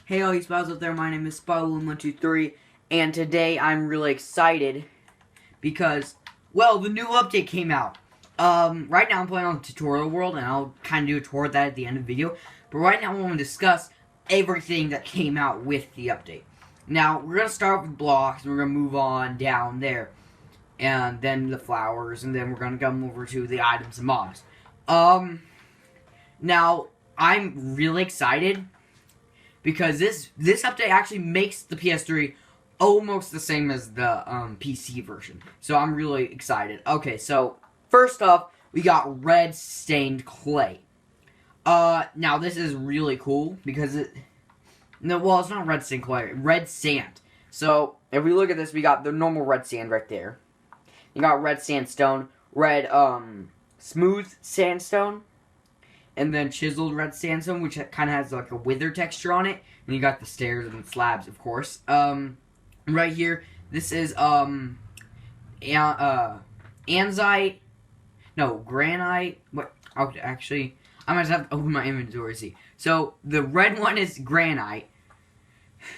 Hey all you spies out there, my name is Spyloon123, and today I'm really excited because, well, the new update came out. Right now I'm playing on Tutorial World, and I'll kind of do a tour of that at the end of the video, but right now I want to discuss everything that came out with the update. Now, we're going to start with blocks, and we're going to move on down there, and then the flowers, and then we're going to come over to the items and mobs. Now, I'm really excited because this update actually makes the PS3 almost the same as the PC version. So I'm really excited. Okay, so first off, we got red stained clay. Now this is really cool because it's not red stained clay, red sand. So if we look at this, we got the normal red sand right there. You got red sandstone, red smooth sandstone, and then chiseled red sandstone, which kind of has like a wither texture on it. And you got the stairs and slabs, of course. Right here, this is anzite. No, granite. What? Okay, actually, I might have to open my inventory to see. So the red one is granite,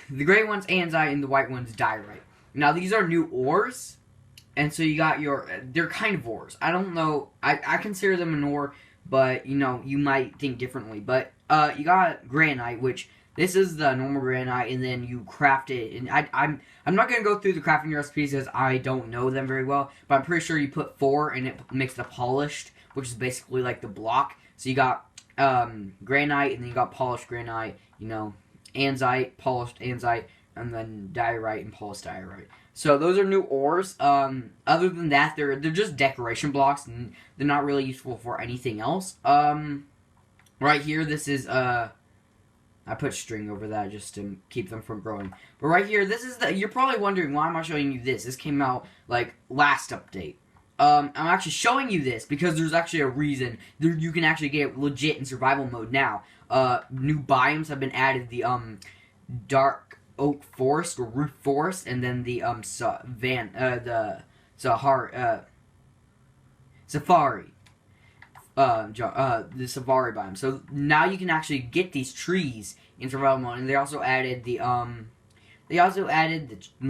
the gray one's anzite, and the white one's diorite. Now these are new ores, and so you got they're kind of ores. I don't know. I consider them an ore. But, you know, you might think differently. But, you got granite, which, this is the normal granite, and then you craft it. And I'm not going to go through the crafting recipes, because I don't know them very well. But I'm pretty sure you put 4, and it makes the polished, which is basically like the block. So you got, granite, and then you got polished granite, you know, anzite, polished anzite, and then diorite and polished diorite. So those are new ores. Other than that, they're just decoration blocks, and they're not really useful for anything else. Right here, this is I put string over that just to keep them from growing. But right here, this is you're probably wondering why am I showing you this? This came out like last update. I'm actually showing you this because there's actually a reason. You can actually get legit in survival mode now. New biomes have been added. The dark oak forest or root forest, and then the the safari the safari biome. So now you can actually get these trees in survival mode, and they also added the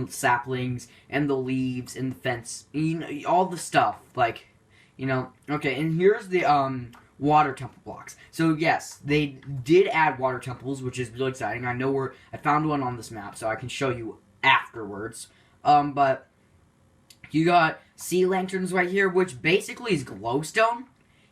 saplings and the leaves and the fence, you know, all the stuff, like, you know. Okay, and here's the water temple blocks. So yes, they did add water temples, which is really exciting. I found one on this map, so I can show you afterwards. But you got sea lanterns right here, which basically is glowstone.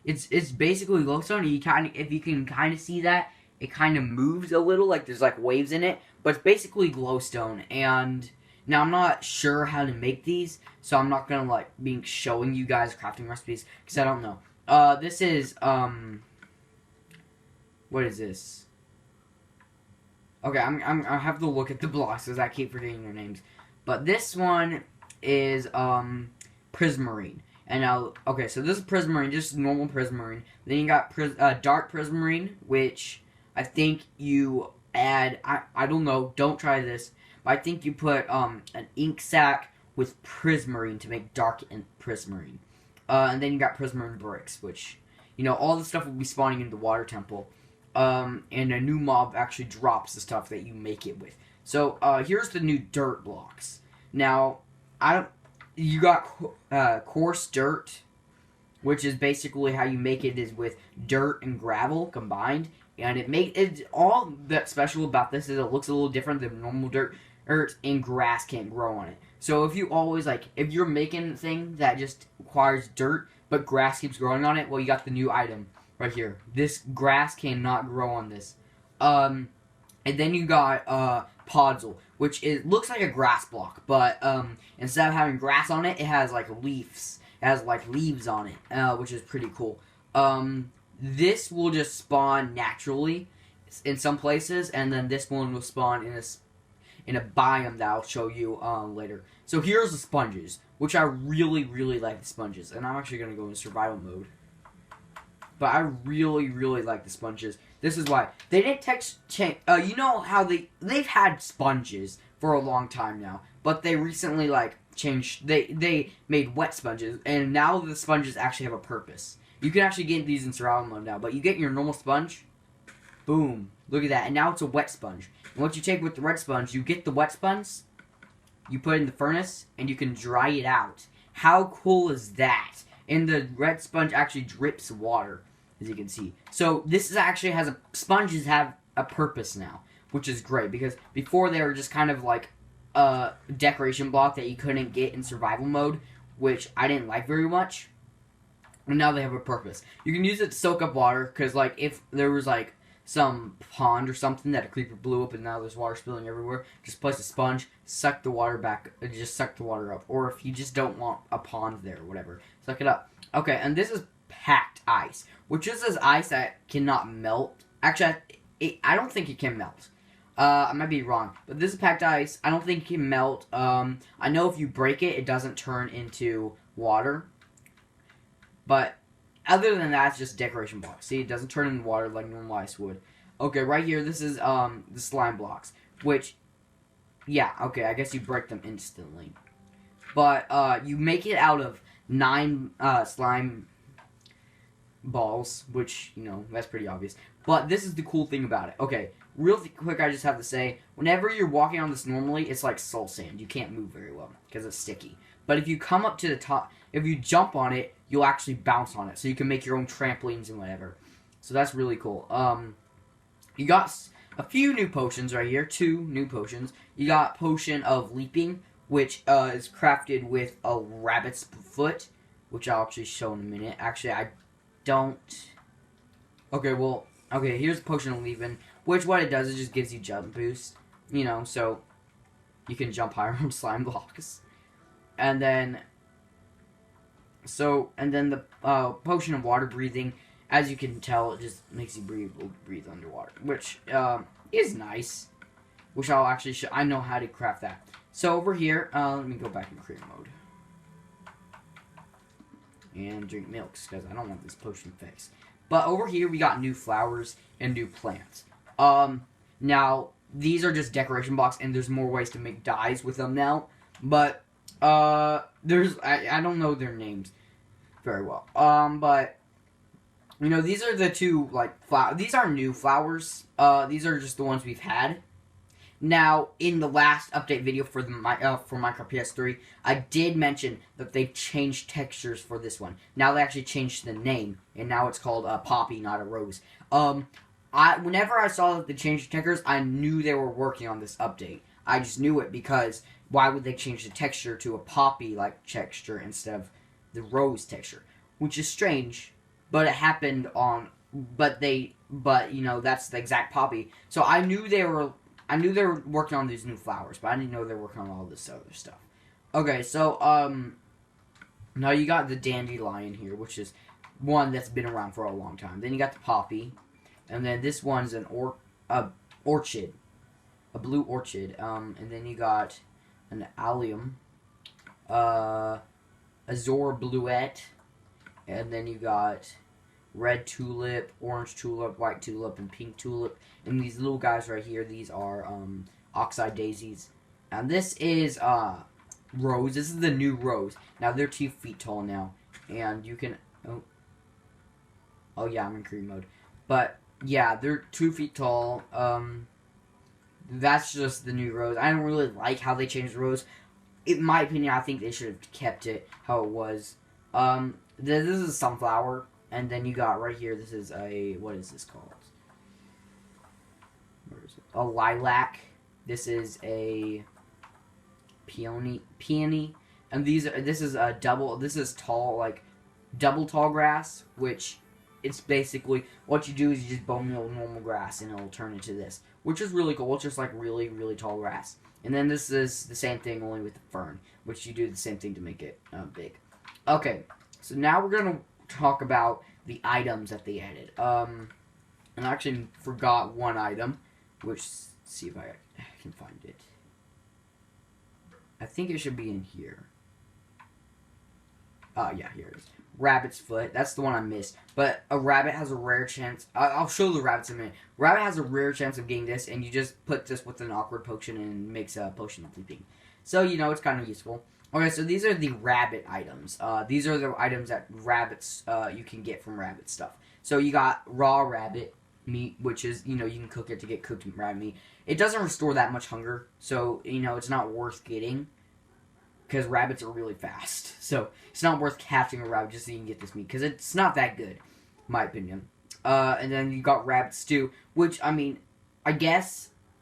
It's basically glowstone. If you can kind of see that, it kind of moves a little, like there's like waves in it, but it's basically glowstone. And now I'm not sure how to make these, so I'm not gonna like be showing you guys crafting recipes because I don't know. This is, what is this? Okay, I have to look at the blocks because I keep forgetting their names. But this one is, prismarine. And now, okay, so this is prismarine, just normal prismarine. Then you got dark prismarine, which I think you add, I don't know, don't try this, but I think you put, an ink sac with prismarine to make dark and prismarine. And then you got prismarine bricks, which, you know, all the stuff will be spawning in the water temple. And a new mob actually drops the stuff that you make it with. So, here's the new dirt blocks. Now, you got, coarse dirt, which is basically how you make it is with dirt and gravel combined. And all that's special about this is it looks a little different than normal dirt, and grass can't grow on it. So if you always, if you're making a thing that just requires dirt, but grass keeps growing on it, well, you got the new item right here. This grass cannot grow on this. And then you got, Podzol, which looks like a grass block, but, instead of having grass on it, it has, leaves. It has, leaves on it, which is pretty cool. This will just spawn naturally in some places, and then this one will spawn in a biome that I'll show you later. So here's the sponges, which I really, really like the sponges. And I'm actually going to go in survival mode. But I really, really like the sponges. This is why. They didn't change. You know how they've had sponges for a long time now. But they recently, changed. They made wet sponges. And now the sponges actually have a purpose. You can actually get these in survival mode now. But you get your normal sponge. Boom. Look at that. And now it's a wet sponge. And what you take with the red sponge, you get the wet sponge, you put it in the furnace, and you can dry it out. How cool is that? And the red sponge actually drips water, as you can see. So this is actually sponges have a purpose now, which is great, because before they were just kind of like a decoration block that you couldn't get in survival mode, which I didn't like very much. And now they have a purpose. You can use it to soak up water, because like if there was like some pond or something that a creeper blew up and now there's water spilling everywhere, just place a sponge, suck the water back, just suck the water up. Or if you just don't want a pond there or whatever, suck it up. Okay, and this is packed ice, which is this ice that cannot melt. Actually, I don't think it can melt. I might be wrong, but this is packed ice. I don't think it can melt. I know if you break it, it doesn't turn into water. But other than that, it's just decoration blocks. See, it doesn't turn into water like normal ice would. Okay, right here, this is the slime blocks, which, yeah, okay, I guess you break them instantly. But you make it out of 9 slime balls, which, you know, that's pretty obvious. But this is the cool thing about it. Okay, real quick, I just have to say, whenever you're walking on this normally, it's like soul sand. You can't move very well because it's sticky. But if you come up to the top, if you jump on it, you'll actually bounce on it. So you can make your own trampolines and whatever. So that's really cool. You got a few new potions right here. 2 new potions. You got Potion of Leaping, which is crafted with a rabbit's foot, which I'll actually show in a minute. Actually, I don't... Okay, well... Okay, here's Potion of Leaping, which what it does is just gives you jump boost. You know, so you can jump higher on slime blocks. And then... the Potion of Water Breathing, as you can tell, it just makes you breathe underwater, which is nice. Which I'll actually show. I know how to craft that. So over here, let me go back in creator mode and drink milks because I don't want this potion fixed. But over here, we got new flowers and new plants. Now these are just decoration blocks, and there's more ways to make dyes with them now. But there's I don't know their names very well. But you know, these are the 2 like these are new flowers. These are just the ones we've had. Now, in the last update video for for Minecraft PS3, I did mention that they've changed textures for this one. Now they actually changed the name, and now it's called Poppy, not a Rose. Whenever I saw that they changed the textures, I knew they were working on this update. I just knew it because why would they change the texture to a poppy-like texture instead of the rose texture? Which is strange, but it happened on... But you know, that's the exact poppy. So I knew they were working on these new flowers, but I didn't know they were working on all this other stuff. Okay, so, now you got the dandelion here, which is one that's been around for a long time. Then you got the poppy, and then this one's an orchid. A blue orchid, and then you got an allium, azure bluette, and then you got red tulip, orange tulip, white tulip, and pink tulip. And these little guys right here, these are oxeye daisies. And this is rose. This is the new rose. Now they're 2 feet tall now, and you can oh yeah, I'm in creative mode. But yeah, they're 2 feet tall. That's just the new rose. I don't really like how they changed the rose. In my opinion, I think they should have kept it how it was. This is a sunflower, and then you got right here, this is a, what is this called? Where is it? A lilac. This is a peony. And this is a tall, like, double tall grass, which it's basically, what you do is you just bone meal normal grass and it'll turn into this, which is really cool. It's just like really, really tall grass. And then this is the same thing, only with the fern, which you do the same thing to make it big. Okay, so now we're going to talk about the items that they added. And I actually forgot one item, which, let's see if I can find it. I think it should be in here. Yeah, here it is. Rabbit's foot. That's the one I missed. But a rabbit has a rare chance. I'll show the rabbits in a minute. Rabbit has a rare chance of getting this, and you just put this with an awkward potion and it makes a potion of leaping. So, you know, it's kind of useful. Okay, so these are the rabbit items. These are the items that rabbits, you can get from rabbit stuff. So you got raw rabbit, meat, which is, you can cook it to get cooked rabbit meat. It doesn't restore that much hunger, so, it's not worth getting, because rabbits are really fast. So, it's not worth catching a rabbit just so you can get this meat, because it's not that good, in my opinion. And then you got rabbit stew, which, I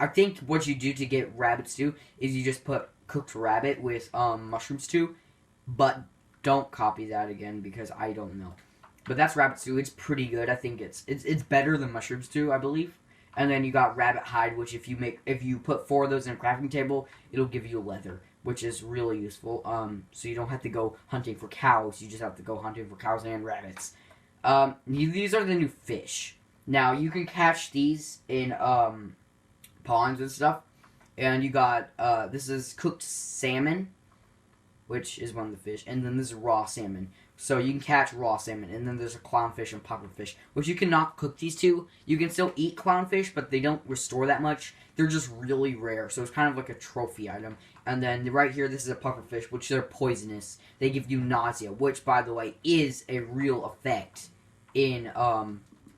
think what you do to get rabbit stew is you just put cooked rabbit with mushroom stew, but don't copy that again because I don't know. But that's rabbit stew. It's pretty good. I think it's better than mushroom stew, I believe. And then you got rabbit hide, which if you put 4 of those in a crafting table, it'll give you leather, which is really useful. So you don't have to go hunting for cows. You just have to go hunting for cows and rabbits. These are the new fish. Now you can catch these in ponds and stuff. And you got this is cooked salmon, which is one of the fish, and then this is raw salmon. So you can catch raw salmon, and then there's a clownfish and pufferfish, which you cannot cook these two. You can still eat clownfish, but they don't restore that much. They're just really rare, so it's kind of like a trophy item. And then right here, this is a pufferfish, which they're poisonous. They give you nausea, which, by the way, is a real effect in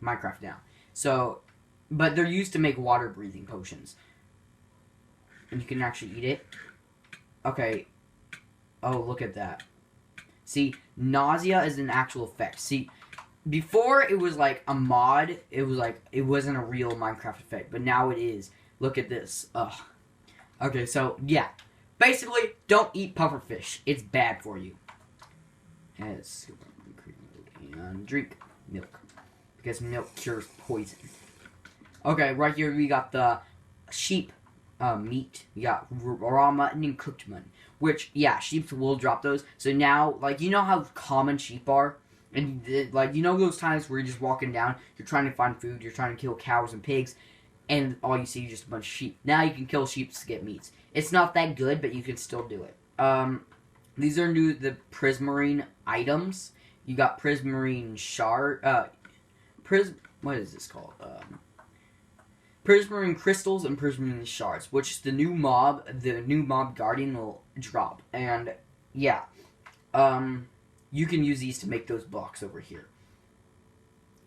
Minecraft now. So, but they're used to make water-breathing potions. And you can actually eat it. Okay. Oh, look at that. See, nausea is an actual effect. See, before it was like a mod, it wasn't a real Minecraft effect, but now it is. Look at this. Ugh. Okay, so, yeah. Basically, don't eat pufferfish. It's bad for you. And drink milk. Because milk cures poison. Okay, right here we got the sheep meat. We got raw mutton and cooked mutton. Which, yeah, sheep will drop those. So now, like, you know how common sheep are? And, like, you know those times where you're just walking down, you're trying to find food, you're trying to kill cows and pigs, and all you see is just a bunch of sheep. Now you can kill sheep to get meats. It's not that good, but you can still do it. These are the prismarine items. You got prismarine shard, what is this called? Prismarine crystals and prismarine shards, which the new mob guardian will drop. And yeah, you can use these to make those blocks over here.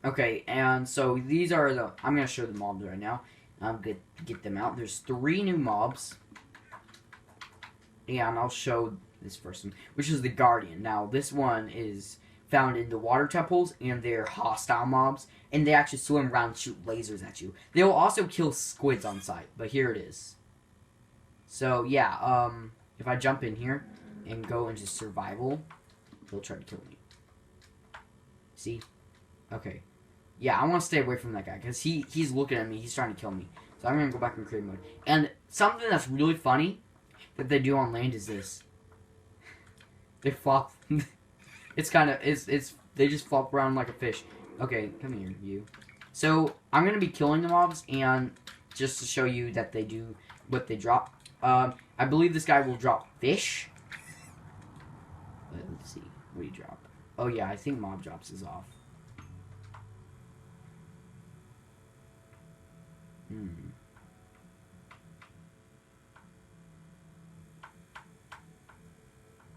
Okay, and so these are I'm gonna show the mobs right now. I'm good to get them out. There's 3 new mobs. Yeah, and I'll show this first one, which is the guardian. Now this one is found in the water temples, and they're hostile mobs, and they actually swim around and shoot lasers at you. They will also kill squids on sight, but here it is. So, yeah, if I jump in here and go into survival, they'll try to kill me. See? Okay. Yeah, I want to stay away from that guy, because he's looking at me, he's trying to kill me. So I'm going to go back in creative mode. And something that's really funny that they do on land is this. They flop... It's kind of, they just flop around like a fish. Okay, come here, you. So, I'm going to be killing the mobs, and just to show you that they do what they drop. I believe this guy will drop fish. Let's see, what do you drop? Oh yeah, I think mob drops is off.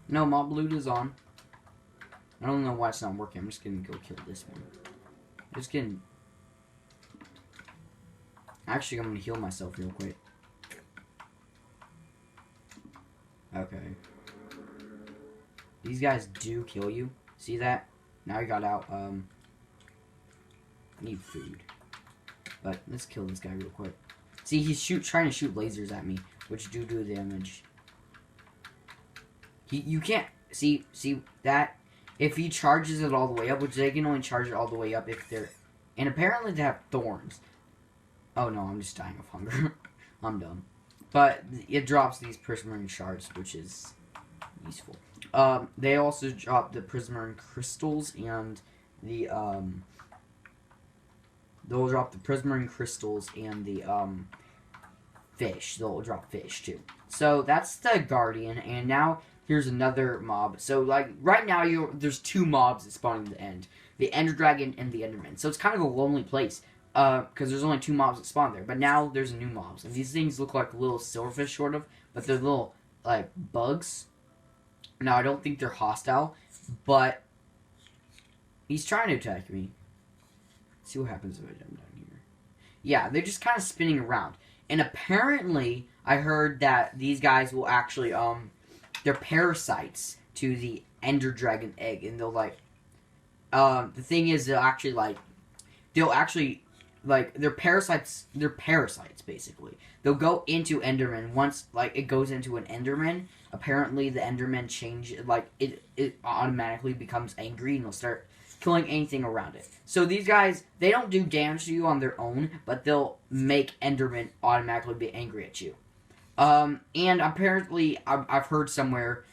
No, mob loot is on. I don't know why it's not working. I'm just gonna go kill this one. Actually, I'm gonna heal myself real quick. Okay. These guys do kill you. See that? Now I got out. I need food. But let's kill this guy real quick. See, he's trying to shoot lasers at me, which do damage. You can't see that. If he charges it all the way up, which they can only charge it all the way up if they're... And apparently they have thorns. Oh no, I'm just dying of hunger. I'm dumb. But it drops these prismarine shards, which is useful. They also drop the prismarine crystals and the, they'll drop the prismarine crystals and the, fish. They'll drop fish, too. So, that's the Guardian, and now... Here's another mob. So, like, right now, there's 2 mobs that spawn at the end. The Ender Dragon and the Enderman. So, it's kind of a lonely place. Because there's only 2 mobs that spawn there. But now, there's new mobs. And these things look like little silverfish, sort of. But they're little, like, bugs. Now, I don't think they're hostile. But, he's trying to attack me. Let's see what happens if I jump down here. Yeah, they're just kind of spinning around. And apparently, I heard that these guys will actually, they're parasites to the Ender Dragon egg. And they'll, like, the thing is, they'll actually, like, they're parasites, basically. They'll go into Enderman once, like, it goes into an Enderman. Apparently, the Enderman change, like, it automatically becomes angry and will start killing anything around it. So these guys, they don't do damage to you on their own, but they'll make Enderman automatically be angry at you. And apparently, I've heard somewhere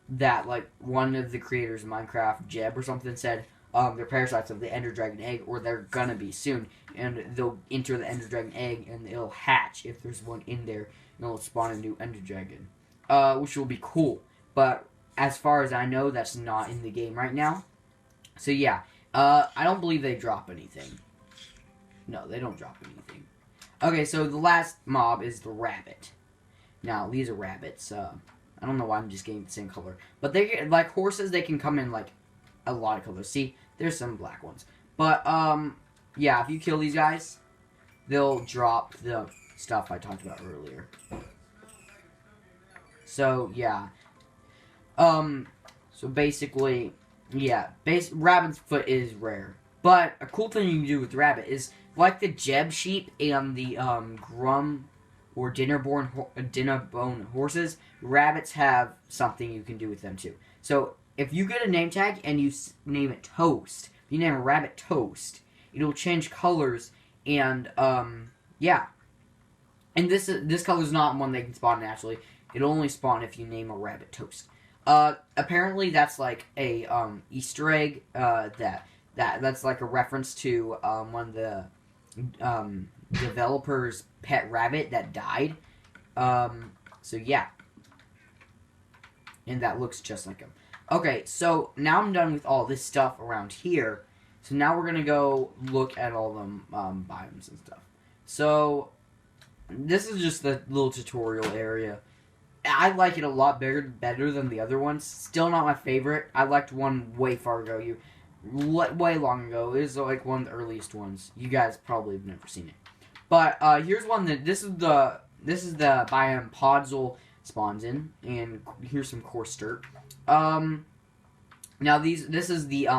that, like, one of the creators of Minecraft, Jeb or something, said they're parasites of the Ender Dragon egg, or they're gonna be soon, and they'll enter the Ender Dragon egg, and it'll hatch if there's one in there, and it'll spawn a new Ender Dragon, which will be cool. But as far as I know, that's not in the game right now. So yeah, I don't believe they drop anything. No, they don't drop anything. Okay, so the last mob is the rabbit. Now, these are rabbits. I don't know why I'm just getting the same color. But they get, like horses, they can come in, like, a lot of colors. See, there's some black ones. But, yeah, if you kill these guys, they'll drop the stuff I talked about earlier. So, yeah. So basically, yeah, rabbit's foot is rare. But a cool thing you can do with rabbit is, like the Jeb sheep and the, Grum or dinnerbone horses, rabbits have something you can do with them too. So if you get a name tag and you name it Toast, if you name a rabbit Toast, it'll change colors and yeah. And this color is not one they can spawn naturally. It'll only spawn if you name a rabbit Toast. Apparently that's like a Easter egg that's like a reference to one of the developer's pet rabbit that died. So yeah. And that looks just like him. Okay, so now I'm done with all this stuff around here. So now we're gonna go look at all the biomes and stuff. So this is just the little tutorial area. I like it a lot better than the other ones. Still not my favorite. I liked one way far ago. Way long ago. It was like one of the earliest ones. You guys probably have never seen it. But here's one that this is the biome Podzol spawns in, and here's some coarse dirt. Now this is the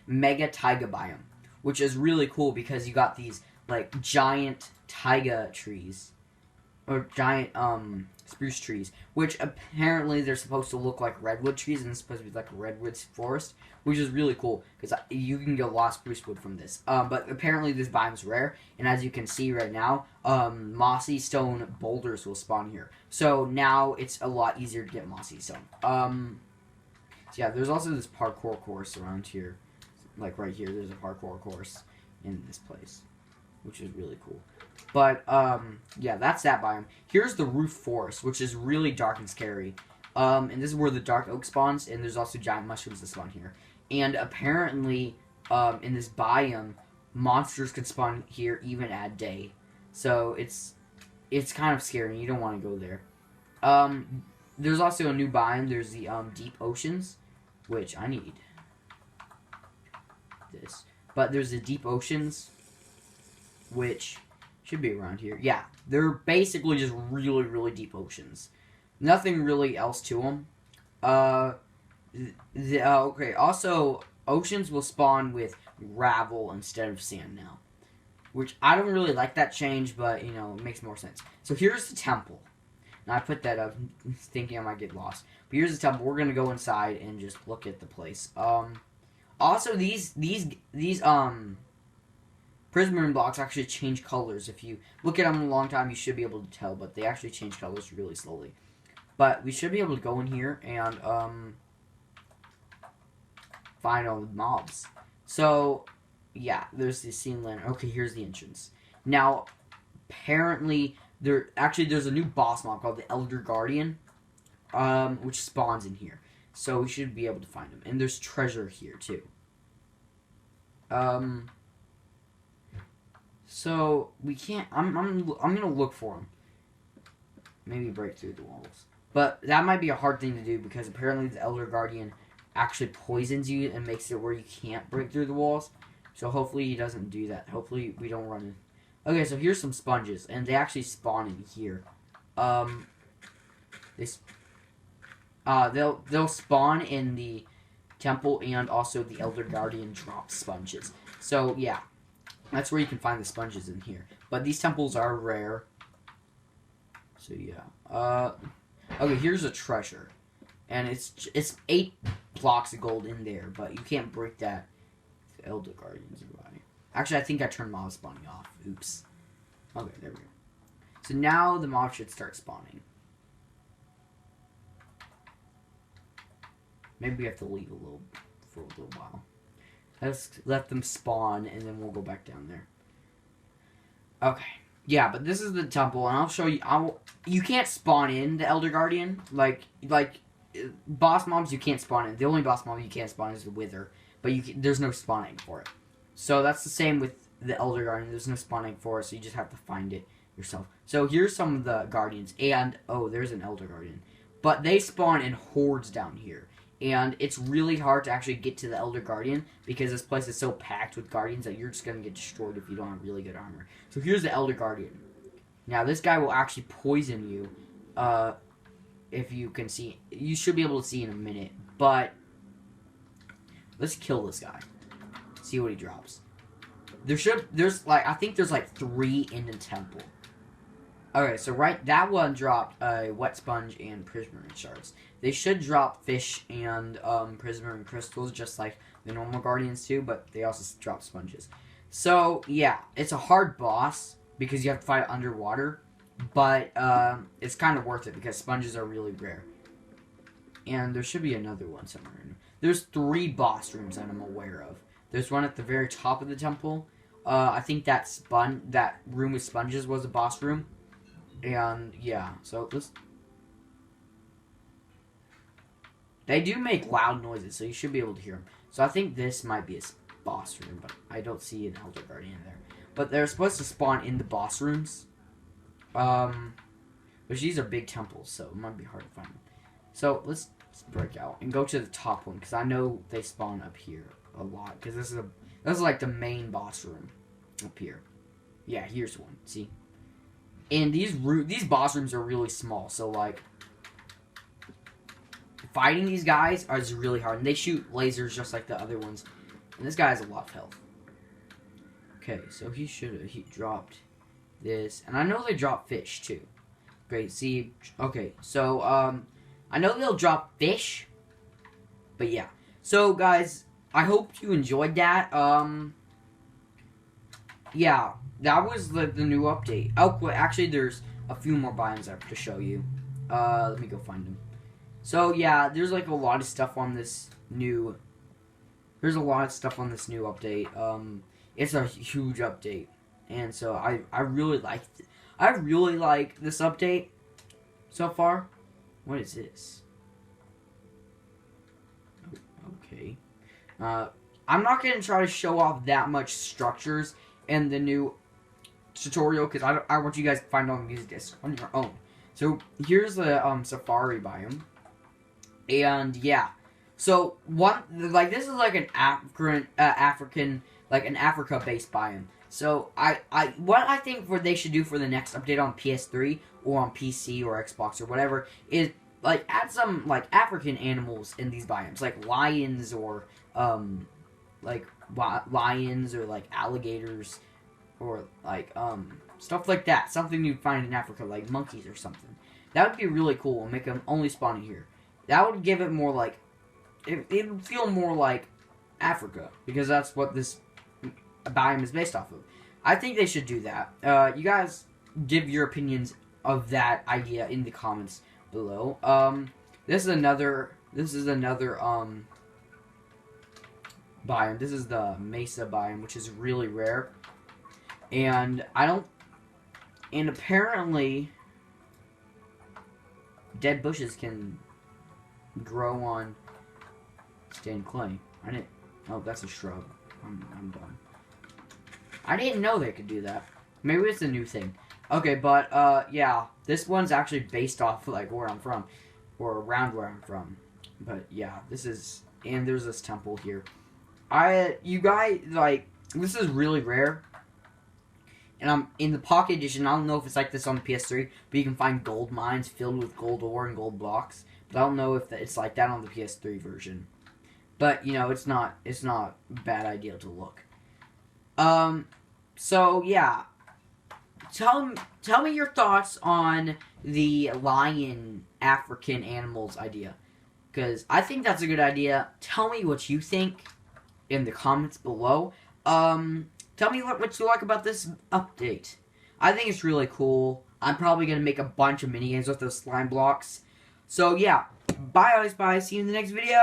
mega taiga biome, which is really cool because you got these like giant taiga trees or giant spruce trees, which apparently they're supposed to look like redwood trees, and it's supposed to be like a redwood forest, which is really cool because you can get a lot of spruce wood from this. But apparently this biome's rare, and as you can see right now, mossy stone boulders will spawn here. So now it's a lot easier to get mossy stone. So yeah, there's also this parkour course around here, like right here. There's a parkour course in this place, which is really cool. But, yeah, that's that biome. Here's the roof forest, which is really dark and scary. And this is where the dark oak spawns, and there's also giant mushrooms that spawn here. And apparently, in this biome, monsters can spawn here even at day. So it's kind of scary, you don't want to go there. There's also a new biome. There's the, deep oceans, which I need this. But there's the deep oceans, which should be around here. Yeah, they're basically just really, really deep oceans. Nothing really else to them. Okay, also, oceans will spawn with gravel instead of sand now. Which, I don't really like that change, but, you know, it makes more sense. So here's the temple. Now, I put that up thinking I might get lost. But here's the temple. We're going to go inside and just look at the place. Also, these Prismarine blocks actually change colors. If you look at them a long time, you should be able to tell, but they actually change colors really slowly. But we should be able to go in here and find all the mobs. So, yeah, there's the scene land. Okay, here's the entrance. Now, apparently, there's a new boss mob called the Elder Guardian, which spawns in here. So we should be able to find him. And there's treasure here, too. So we can't. I'm gonna look for him. Maybe break through the walls, but that might be a hard thing to do because apparently the Elder Guardian actually poisons you and makes it where you can't break through the walls. So hopefully he doesn't do that. Hopefully we don't run Okay, so here's some sponges, and they actually spawn in here. Um, they, they'll spawn in the temple, and also the Elder Guardian drops sponges. So yeah, that's where you can find the sponges in here. But these temples are rare. So yeah. Okay, here's a treasure, and it's 8 blocks of gold in there, but you can't break that. The Elder Guardians are by. Actually, I think I turned mob spawning off. Oops. Okay, there we go. So now the mob should start spawning. Maybe we have to leave for a little while. Let's let them spawn, and then we'll go back down there. Okay. Yeah, but this is the temple, and I'll show you. You can't spawn in the Elder Guardian. Like boss mobs, you can't spawn in. The only boss mob you can't spawn is the Wither, but there's no spawning for it. So that's the same with the Elder Guardian. There's no spawning for it, so you just have to find it yourself. So here's some of the Guardians, and oh, there's an Elder Guardian, but they spawn in hordes down here. And it's really hard to actually get to the Elder Guardian because this place is so packed with Guardians that you're just going to get destroyed if you don't have really good armor. So here's the Elder Guardian. Now, this guy will actually poison you if you can see. You should be able to see in a minute. But let's kill this guy. See what he drops. I think there's like 3 in the temple. Okay, so that one dropped a wet sponge and prismarine shards. They should drop fish and prismarine crystals just like the normal guardians do, but they also drop sponges. So yeah, it's a hard boss because you have to fight underwater, but it's kind of worth it because sponges are really rare. And there should be another one somewhere. There's 3 boss rooms that I'm aware of. There's one at the very top of the temple. I think that room with sponges was a boss room. And yeah, so they do make loud noises, so you should be able to hear them. So I think this might be a boss room, but I don't see an Elder Guardian there. But they're supposed to spawn in the boss rooms. Which these are big temples, so it might be hard to find them. So let's break out and go to the top one, because I know they spawn up here a lot. Because this is like the main boss room up here. Yeah, here's one. See? And these boss rooms are really small, so like fighting these guys is really hard. And they shoot lasers just like the other ones. And this guy has a lot of health. Okay, so he dropped this, and I know they drop fish too. Great, see, okay, so I know they'll drop fish, but yeah. So guys, I hope you enjoyed that. Yeah. That was the new update. Oh, actually, there's a few more biomes I have to show you. Let me go find them. So, yeah, there's, like, a lot of stuff on this new... There's a lot of stuff on this new update. It's a huge update. And so, I really like this update so far. What is this? Okay. I'm not going to try to show off that much structures in the new tutorial because I want you guys to find out and use this on your own. So here's the safari biome, and yeah, so this is like an African like an Africa based biome. So what I think they should do for the next update on PS3 or on PC or Xbox or whatever is like add some like African animals in these biomes, like lions or like lions or like alligators. Or, like, stuff like that. Something you'd find in Africa, like monkeys or something. That would be really cool and make them only spawn here. That would give it more, like... It would feel more like Africa. Because that's what this biome is based off of. I think they should do that. You guys give your opinions of that idea in the comments below. This is another biome. This is the Mesa biome, which is really rare. And apparently dead bushes can grow on stained clay. Oh, that's a shrub. I'm done. I didn't know they could do that. Maybe it's a new thing. Okay, but, yeah, this one's actually based off, like, where I'm from, or around where I'm from. But, yeah, and there's this temple here. You guys, like, this is really rare. and in the Pocket Edition. I don't know if it's like this on the PS3, but you can find gold mines filled with gold ore and gold blocks. But I don't know if it's like that on the PS3 version. But you know, it's not a bad idea to look. So yeah, tell me your thoughts on the lion African animals idea, because I think that's a good idea. Tell me what you think in the comments below. Tell me what you like about this update. I think it's really cool. I'm probably gonna make a bunch of minigames with those slime blocks. So yeah, bye, guys. Bye. See you in the next video.